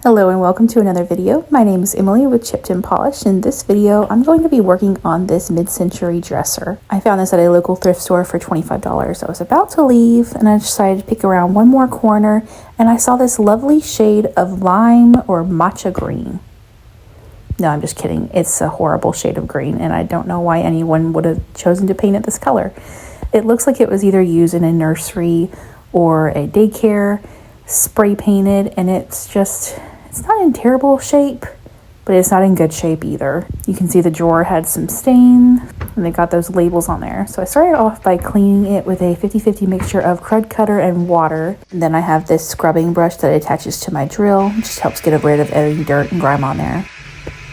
Hello and welcome to another video. My name is Emily with Chipped and Polished. In this video, I'm going to be working on this mid-century dresser. I found this at a local thrift store for $25. I was about to leave and I decided to pick around one more corner and I saw this lovely shade of lime or matcha green. No, I'm just kidding. It's a horrible shade of green and I don't know why anyone would have chosen to paint it this color. It looks like it was either used in a nursery or a daycare, spray painted, and it's not in terrible shape, but it's not in good shape either. You can see the drawer had some stain and they got those labels on there. So I started off by cleaning it with a 50-50 mixture of crud cutter and water. And then I have this scrubbing brush that attaches to my drill. It just helps get rid of any dirt and grime on there.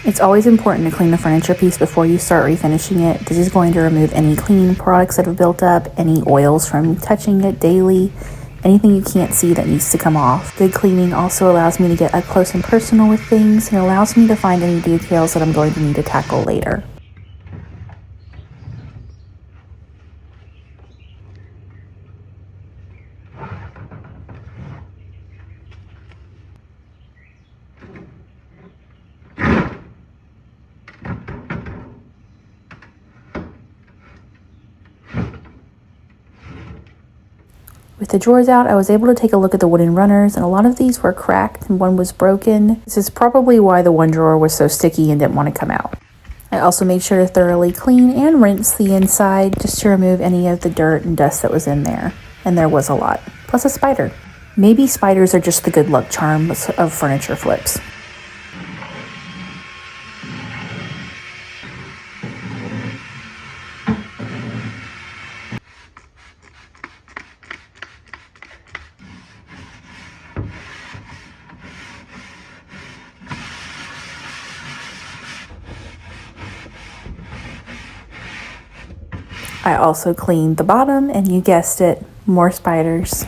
It's always important to clean the furniture piece before you start refinishing it. This is going to remove any cleaning products that have built up, any oils from touching it daily, anything you can't see that needs to come off. Good cleaning also allows me to get up close and personal with things and allows me to find any details that I'm going to need to tackle later. With the drawers out, I was able to take a look at the wooden runners, and a lot of these were cracked and one was broken. This is probably why the one drawer was so sticky and didn't want to come out. I also made sure to thoroughly clean and rinse the inside just to remove any of the dirt and dust that was in there. And there was a lot. Plus a spider. Maybe spiders are just the good luck charms of furniture flips. I also cleaned the bottom, and you guessed it, more spiders.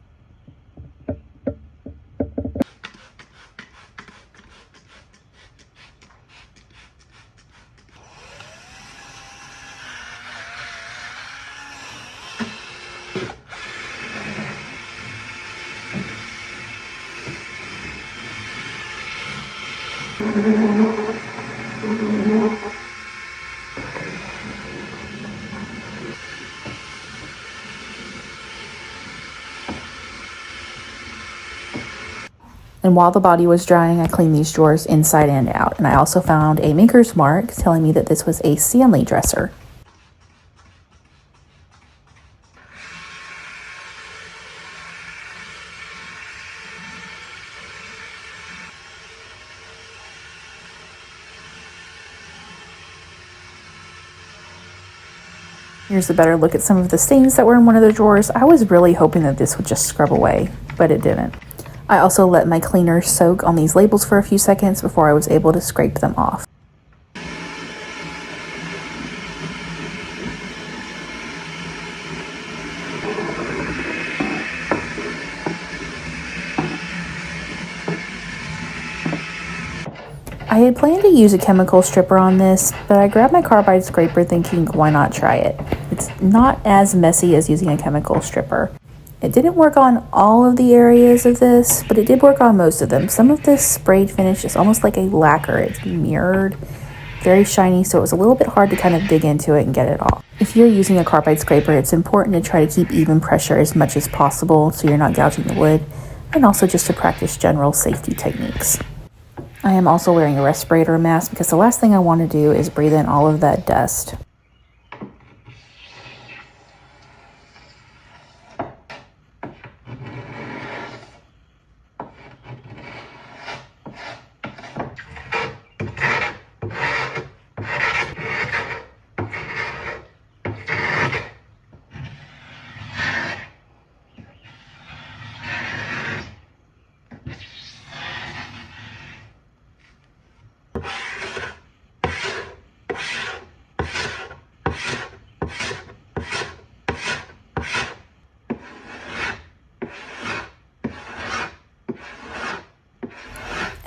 And while the body was drying, I cleaned these drawers inside and out. And I also found a maker's mark telling me that this was a Stanley dresser. Here's a better look at some of the stains that were in one of the drawers. I was really hoping that this would just scrub away, but it didn't. I also let my cleaner soak on these labels for a few seconds before I was able to scrape them off. I had planned to use a chemical stripper on this, but I grabbed my Carbide scraper thinking, why not try it? It's not as messy as using a chemical stripper. It didn't work on all of the areas of this, but it did work on most of them. Some of this sprayed finish is almost like a lacquer. It's mirrored, very shiny, so it was a little bit hard to kind of dig into it and get it off. If you're using a Carbide scraper, it's important to try to keep even pressure as much as possible so you're not gouging the wood, and also just to practice general safety techniques. I am also wearing a respirator mask because the last thing I want to do is breathe in all of that dust.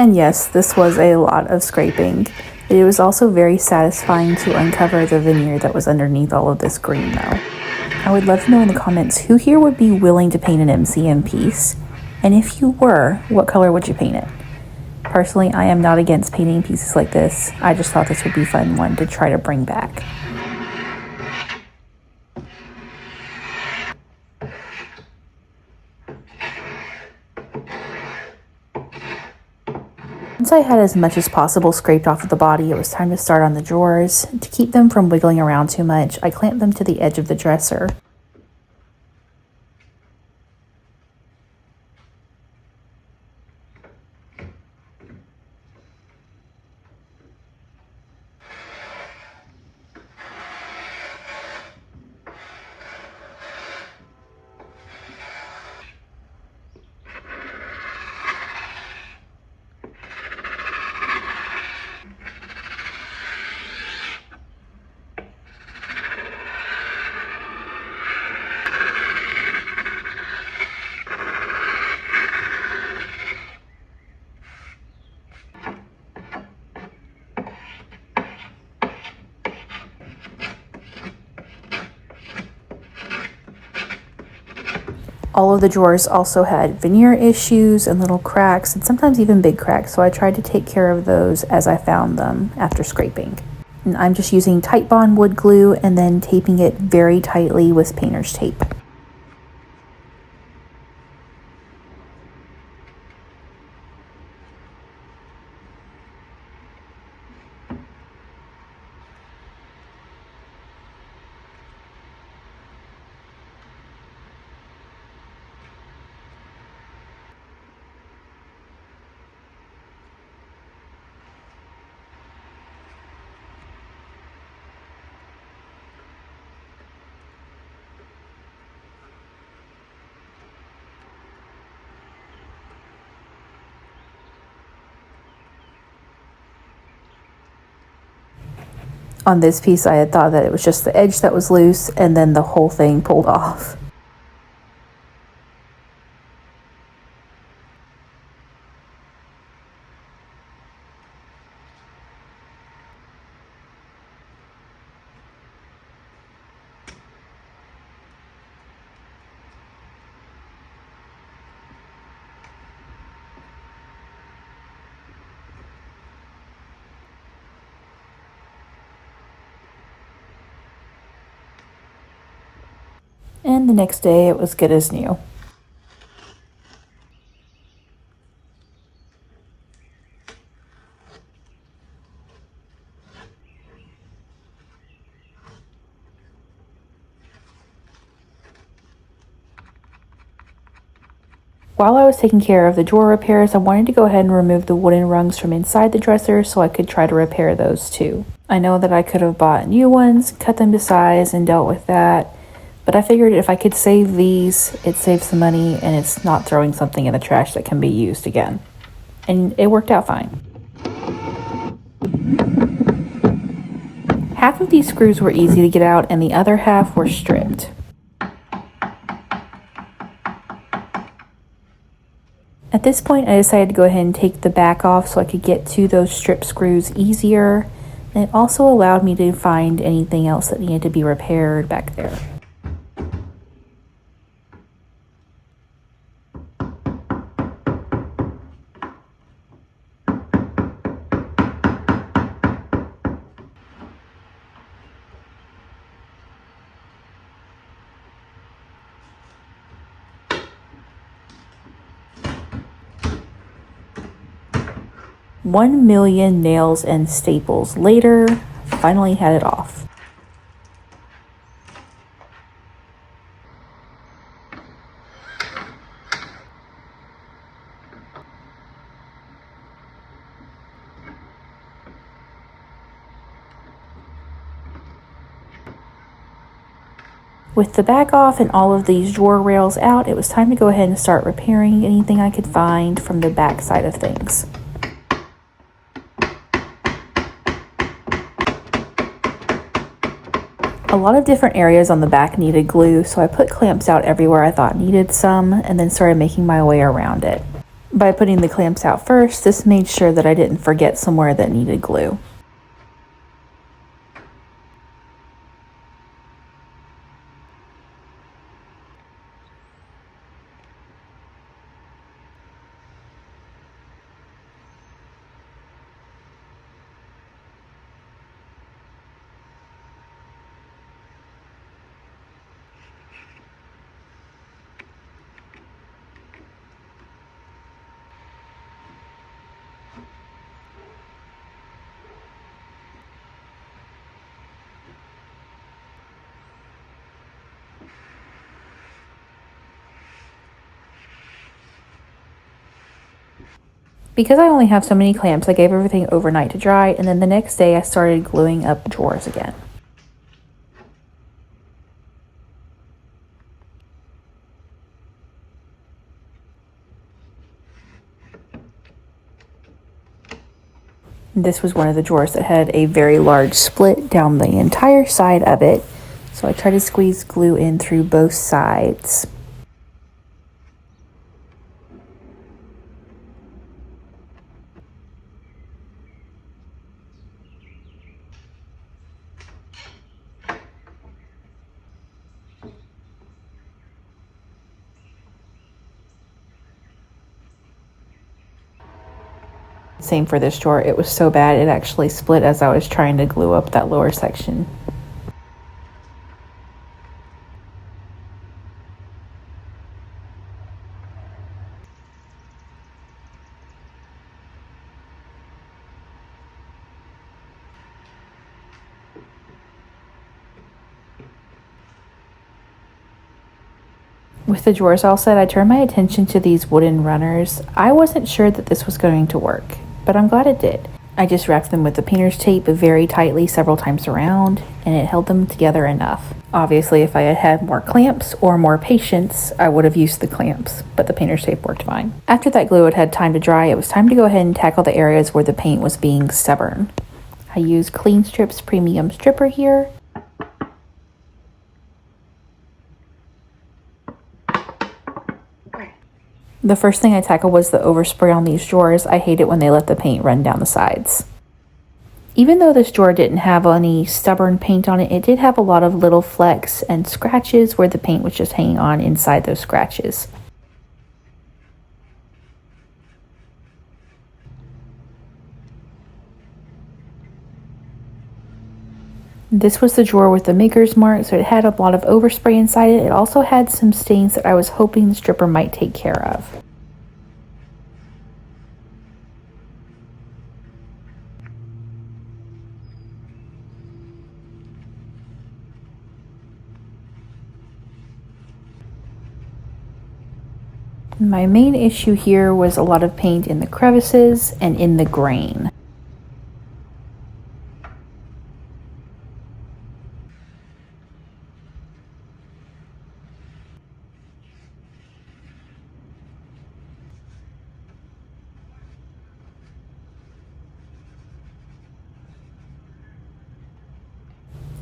And yes, this was a lot of scraping. It was also very satisfying to uncover the veneer that was underneath all of this green though. I would love to know in the comments who here would be willing to paint an MCM piece, and if you were, what color would you paint it? Personally, I am not against painting pieces like this. I just thought this would be a fun one to try to bring back. Once I had as much as possible scraped off of the body, it was time to start on the drawers. To keep them from wiggling around too much, I clamped them to the edge of the dresser. All of the drawers also had veneer issues and little cracks, and sometimes even big cracks, so I tried to take care of those as I found them after scraping. And I'm just using Titebond wood glue and then taping it very tightly with painter's tape. On this piece, I had thought that it was just the edge that was loose, and then the whole thing pulled off. And the next day, it was good as new. While I was taking care of the drawer repairs, I wanted to go ahead and remove the wooden rungs from inside the dresser so I could try to repair those too. I know that I could have bought new ones, cut them to size, and dealt with that, but I figured if I could save these, it saves some money and it's not throwing something in the trash that can be used again. And it worked out fine. Half of these screws were easy to get out and the other half were stripped. At this point, I decided to go ahead and take the back off so I could get to those strip screws easier. And it also allowed me to find anything else that needed to be repaired back there. One million nails and staples later, finally had it off. With the back off and all of these drawer rails out, it was time to go ahead and start repairing anything I could find from the back side of things. A lot of different areas on the back needed glue, so I put clamps out everywhere I thought needed some, and then started making my way around it. By putting the clamps out first, this made sure that I didn't forget somewhere that needed glue. Because I only have so many clamps, I gave everything overnight to dry, and then the next day I started gluing up drawers again. This was one of the drawers that had a very large split down the entire side of it, so I tried to squeeze glue in through both sides. Same for this drawer. It was so bad it actually split as I was trying to glue up that lower section. With the drawers all set, I turned my attention to these wooden runners. I wasn't sure that this was going to work, but I'm glad it did. I just wrapped them with the painter's tape very tightly several times around, and it held them together enough. Obviously, if I had had more clamps or more patience, I would have used the clamps, but the painter's tape worked fine. After that glue had had time to dry, it was time to go ahead and tackle the areas where the paint was being stubborn. I used Klean Strip's premium stripper here. The first thing I tackled was the overspray on these drawers. I hate it when they let the paint run down the sides. Even though this drawer didn't have any stubborn paint on it, it did have a lot of little flecks and scratches where the paint was just hanging on inside those scratches. This was the drawer with the maker's mark, so it had a lot of overspray inside it. It also had some stains that I was hoping the stripper might take care of. My main issue here was a lot of paint in the crevices and in the grain.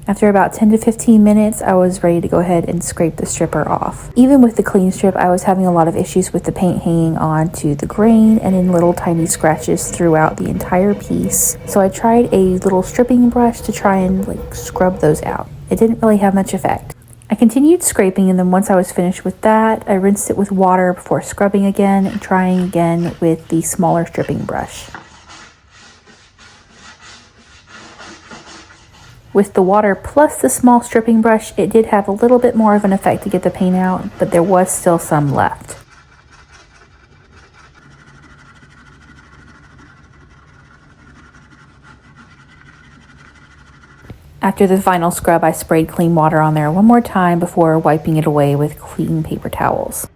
After about 10 to 15 minutes, I was ready to go ahead and scrape the stripper off. Even with the Klean strip, I was having a lot of issues with the paint hanging on to the grain and in little tiny scratches throughout the entire piece. So I tried a little stripping brush to try and scrub those out. It didn't really have much effect. I continued scraping, and then once I was finished with that, I rinsed it with water before scrubbing again and trying again with the smaller stripping brush. With the water plus the small stripping brush, it did have a little bit more of an effect to get the paint out, but there was still some left. After the final scrub, I sprayed clean water on there one more time before wiping it away with clean paper towels.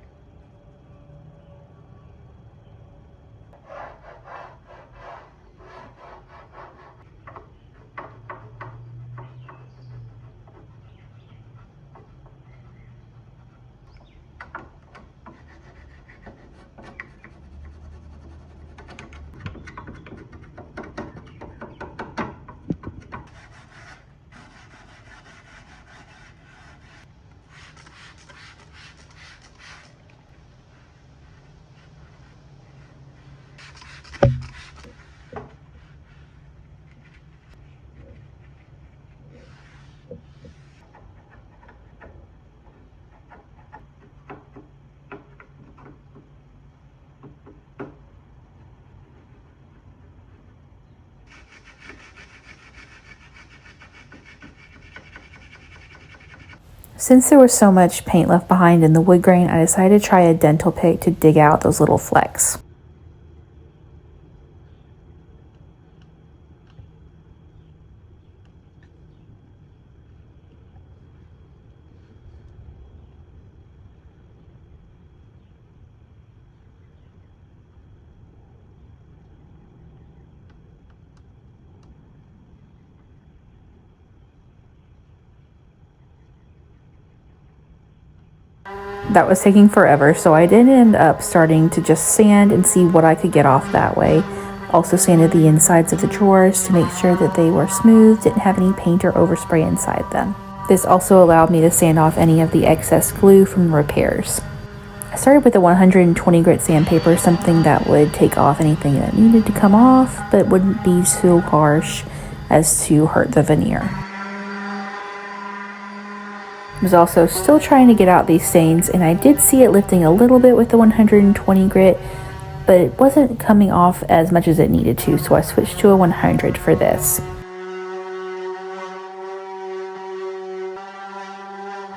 Since there was so much paint left behind in the wood grain, I decided to try a dental pick to dig out those little flecks. That was taking forever, so I did end up starting to just sand and see what I could get off that way. Also sanded the insides of the drawers to make sure that they were smooth, didn't have any paint or overspray inside them. This also allowed me to sand off any of the excess glue from repairs. I started with a 120 grit sandpaper, something that would take off anything that needed to come off, but wouldn't be so harsh as to hurt the veneer. I was also still trying to get out these stains, and I did see it lifting a little bit with the 120 grit, but it wasn't coming off as much as it needed to, so I switched to a 100 for this.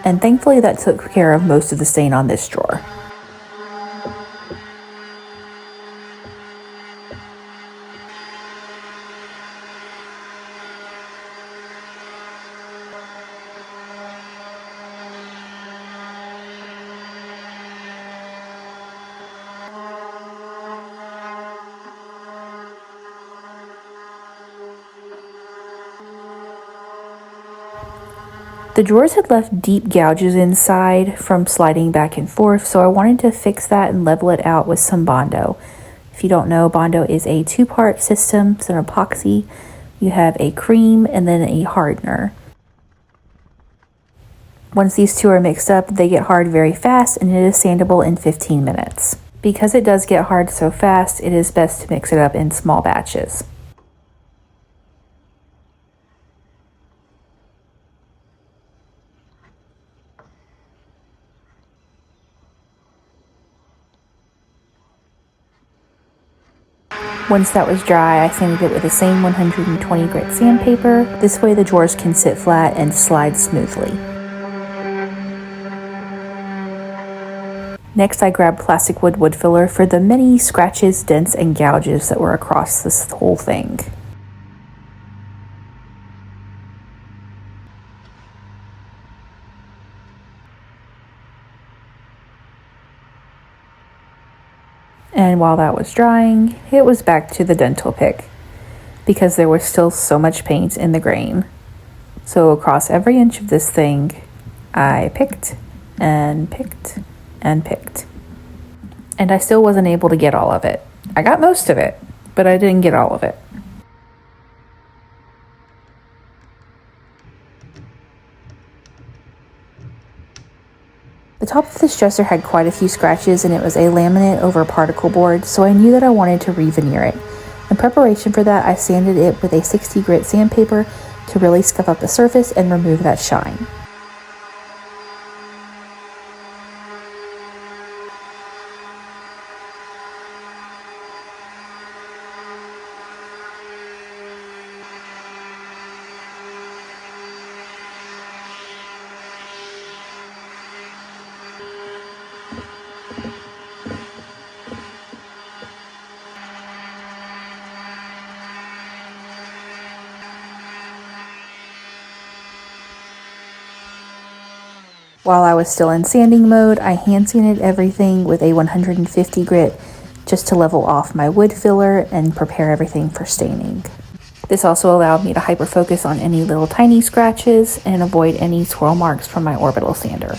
And thankfully that took care of most of the stain on this drawer. The drawers had left deep gouges inside from sliding back and forth, so I wanted to fix that and level it out with some Bondo. If you don't know, Bondo is a two-part system. It's an epoxy. You have a cream and then a hardener. Once these two are mixed up, they get hard very fast, and it is sandable in 15 minutes. Because it does get hard so fast, it is best to mix it up in small batches. Once that was dry, I sanded it with the same 120 grit sandpaper. This way the drawers can sit flat and slide smoothly. Next, I grabbed plastic wood filler for the many scratches, dents, and gouges that were across this whole thing. And while that was drying, it was back to the dental pick because there was still so much paint in the grain. So across every inch of this thing, I picked and picked and picked. And I still wasn't able to get all of it. I got most of it, but I didn't get all of it. The top of this dresser had quite a few scratches, and it was a laminate over particle board, so I knew that I wanted to re-veneer it. In preparation for that, I sanded it with a 60 grit sandpaper to really scuff up the surface and remove that shine. While I was still in sanding mode, I hand sanded everything with a 150 grit just to level off my wood filler and prepare everything for staining. This also allowed me to hyper focus on any little tiny scratches and avoid any swirl marks from my orbital sander.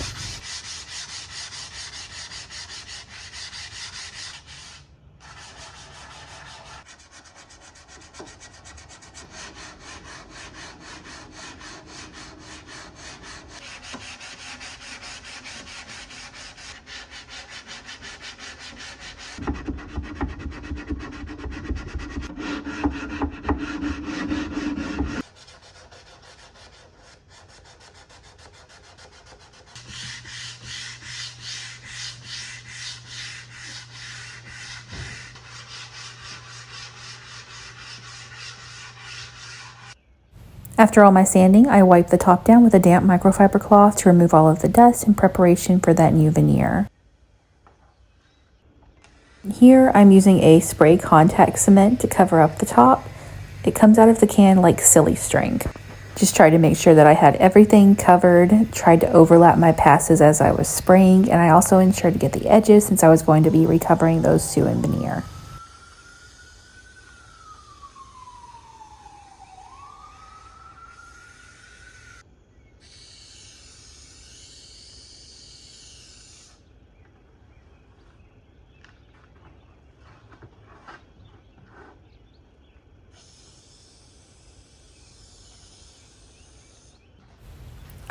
After all my sanding, I wiped the top down with a damp microfiber cloth to remove all of the dust in preparation for that new veneer. Here I'm using a spray contact cement to cover up the top. It comes out of the can like silly string. Just tried to make sure that I had everything covered, tried to overlap my passes as I was spraying, and I also ensured to get the edges since I was going to be recovering those two in veneer.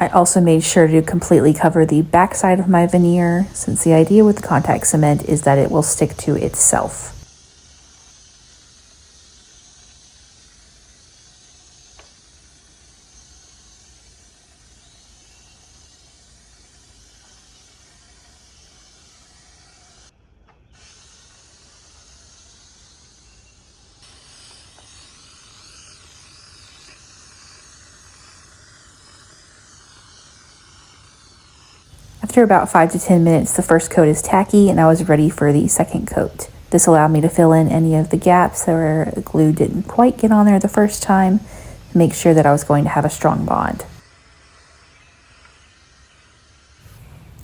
I also made sure to completely cover the back side of my veneer, since the idea with contact cement is that it will stick to itself. After about 5 to 10 minutes, the first coat is tacky and I was ready for the second coat. This allowed me to fill in any of the gaps where the glue didn't quite get on there the first time, to make sure that I was going to have a strong bond.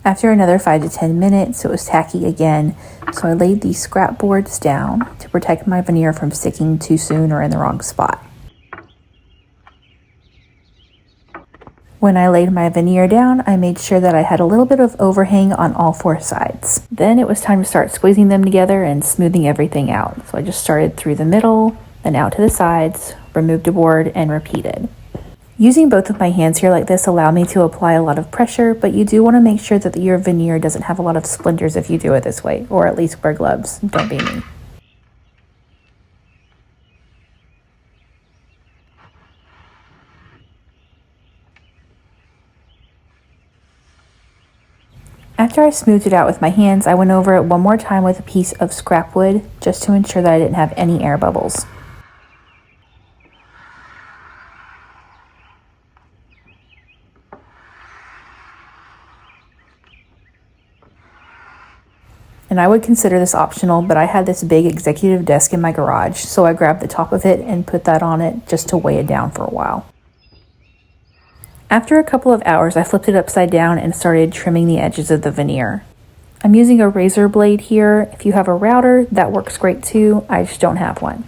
After another 5 to 10 minutes, it was tacky again, so I laid these scrap boards down to protect my veneer from sticking too soon or in the wrong spot. When I laid my veneer down, I made sure that I had a little bit of overhang on all 4 sides. Then it was time to start squeezing them together and smoothing everything out. So I just started through the middle, then out to the sides, removed a board, and repeated. Using both of my hands here like this allow me to apply a lot of pressure, but you do want to make sure that your veneer doesn't have a lot of splinters if you do it this way, or at least wear gloves. Don't be me. After I smoothed it out with my hands, I went over it one more time with a piece of scrap wood just to ensure that I didn't have any air bubbles. And I would consider this optional, but I had this big executive desk in my garage, so I grabbed the top of it and put that on it just to weigh it down for a while. After a couple of hours, I flipped it upside down and started trimming the edges of the veneer. I'm using a razor blade here. If you have a router, that works great too. I just don't have one.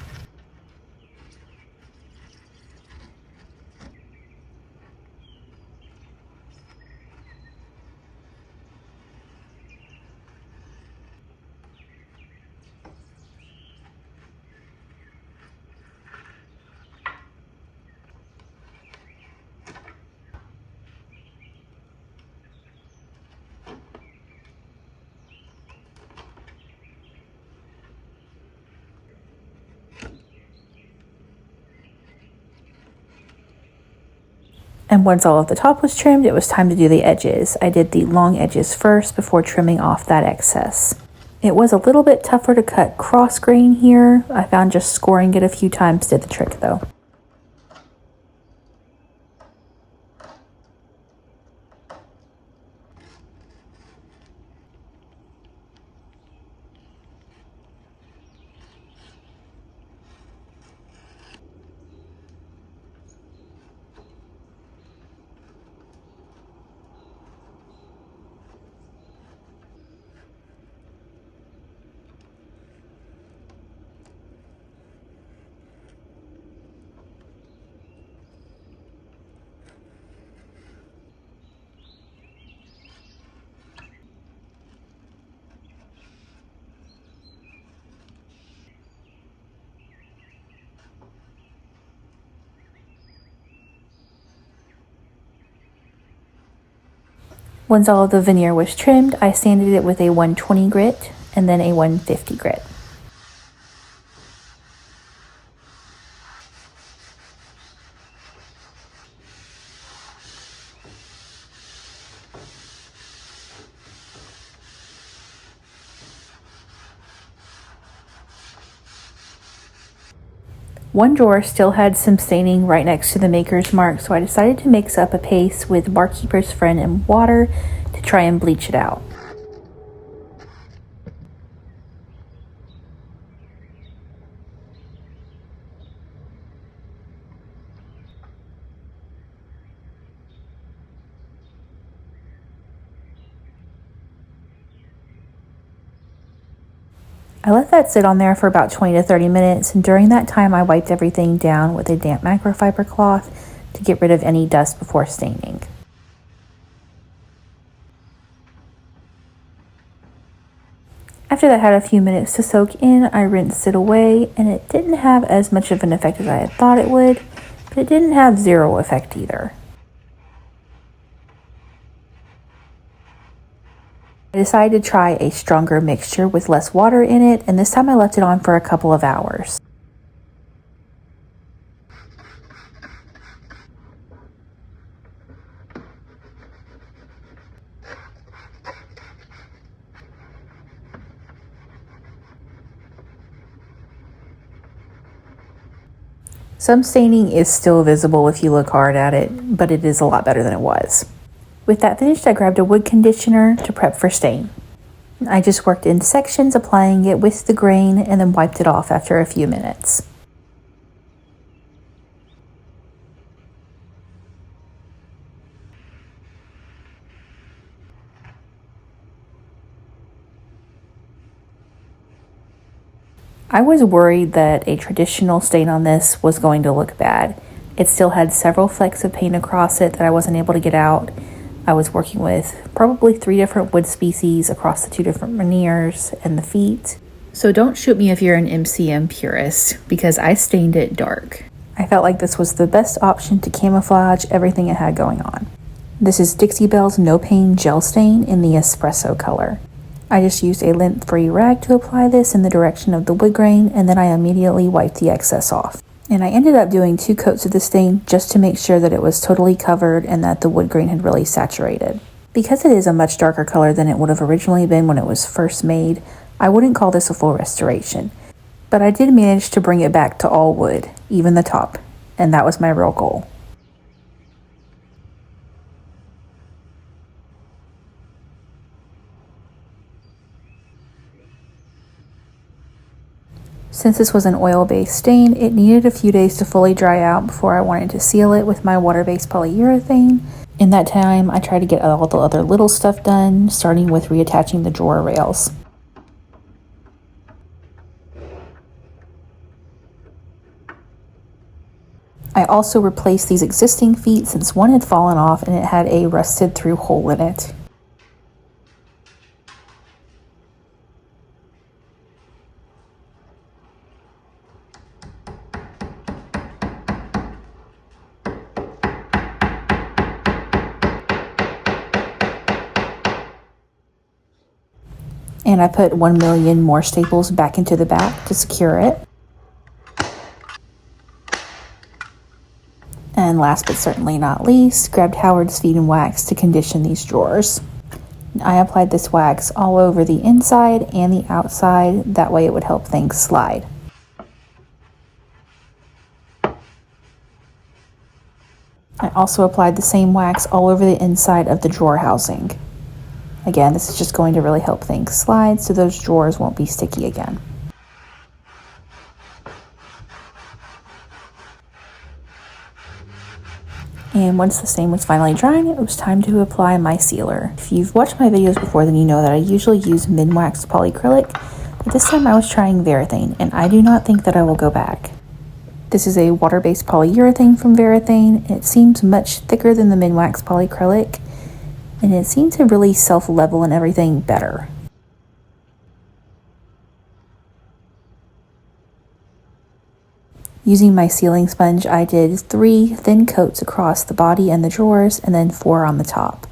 And once all of the top was trimmed, it was time to do the edges. I did the long edges first before trimming off that excess. It was a little bit tougher to cut cross grain here. I found just scoring it a few times did the trick though. Once all of the veneer was trimmed, I sanded it with a 120 grit and then a 150 grit. One drawer still had some staining right next to the maker's mark, so I decided to mix up a paste with Barkeeper's Friend and water to try and bleach it out. I let that sit on there for about 20 to 30 minutes, and during that time I wiped everything down with a damp microfiber cloth to get rid of any dust before staining. After that had a few minutes to soak in, I rinsed it away, and it didn't have as much of an effect as I had thought it would, but it didn't have zero effect either. I decided to try a stronger mixture with less water in it, and this time I left it on for a couple of hours. Some staining is still visible if you look hard at it, but it is a lot better than it was. With that finished, I grabbed a wood conditioner to prep for stain. I just worked in sections, applying it with the grain, and then wiped it off after a few minutes. I was worried that a traditional stain on this was going to look bad. It still had several flecks of paint across it that I wasn't able to get out. I was working with probably 3 different wood species across the 2 different veneers and the feet. So don't shoot me if you're an MCM purist, because I stained it dark. I felt like this was the best option to camouflage everything it had going on. This is Dixie Belle's No Pain Gel Stain in the espresso color. I just used a lint-free rag to apply this in the direction of the wood grain, and then I immediately wiped the excess off. And I ended up doing 2 coats of the stain just to make sure that it was totally covered and that the wood grain had really saturated. Because it is a much darker color than it would have originally been when it was first made, I wouldn't call this a full restoration. But I did manage to bring it back to all wood, even the top, and that was my real goal. Since this was an oil-based stain, it needed a few days to fully dry out before I wanted to seal it with my water-based polyurethane. In that time, I tried to get all the other little stuff done, starting with reattaching the drawer rails. I also replaced these existing feet since one had fallen off and it had a rusted through hole in it. And I put 1 million more staples back into the back to secure it. And last but certainly not least, grabbed Howard's Feed and Wax to condition these drawers. I applied this wax all over the inside and the outside, that way it would help things slide. I also applied the same wax all over the inside of the drawer housing. Again, this is just going to really help things slide so those drawers won't be sticky again. And once the stain was finally drying, it was time to apply my sealer. If you've watched my videos before, then you know that I usually use min-wax polyacrylic, but this time I was trying Varathane, and I do not think that I will go back. This is a water-based polyurethane from Varathane, and it seems much thicker than the min-wax polyacrylic, and it seemed to really self-level and everything better. Using my sealing sponge, I did 3 thin coats across the body and the drawers, and then 4 on the top.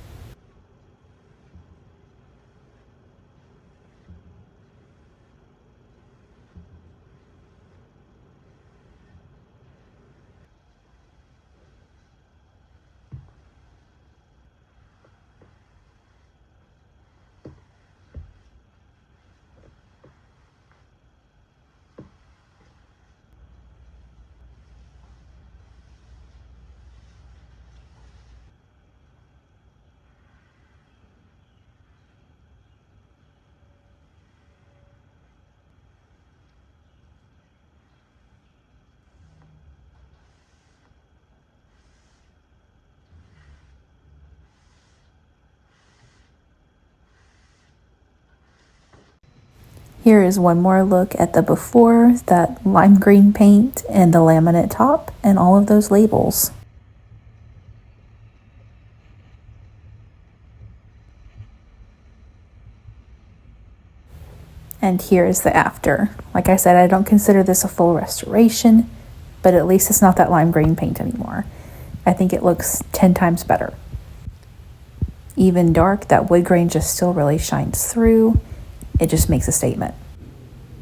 Here is one more look at the before, that lime green paint and the laminate top and all of those labels. And here is the after. Like I said, I don't consider this a full restoration, but at least it's not that lime green paint anymore. I think it looks 10 times better. Even dark, that wood grain just still really shines through. It just makes a statement.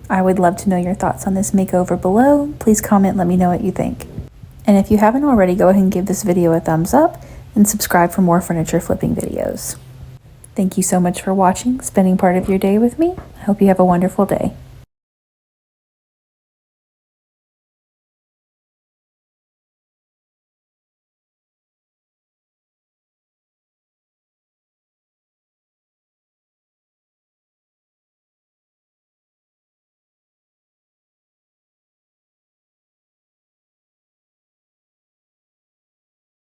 I would love to know your thoughts on this makeover below. Please comment, let me know what you think. And if you haven't already, go ahead and give this video a thumbs up and subscribe for more furniture flipping videos. Thank you so much for watching, spending part of your day with me. I hope you have a wonderful day.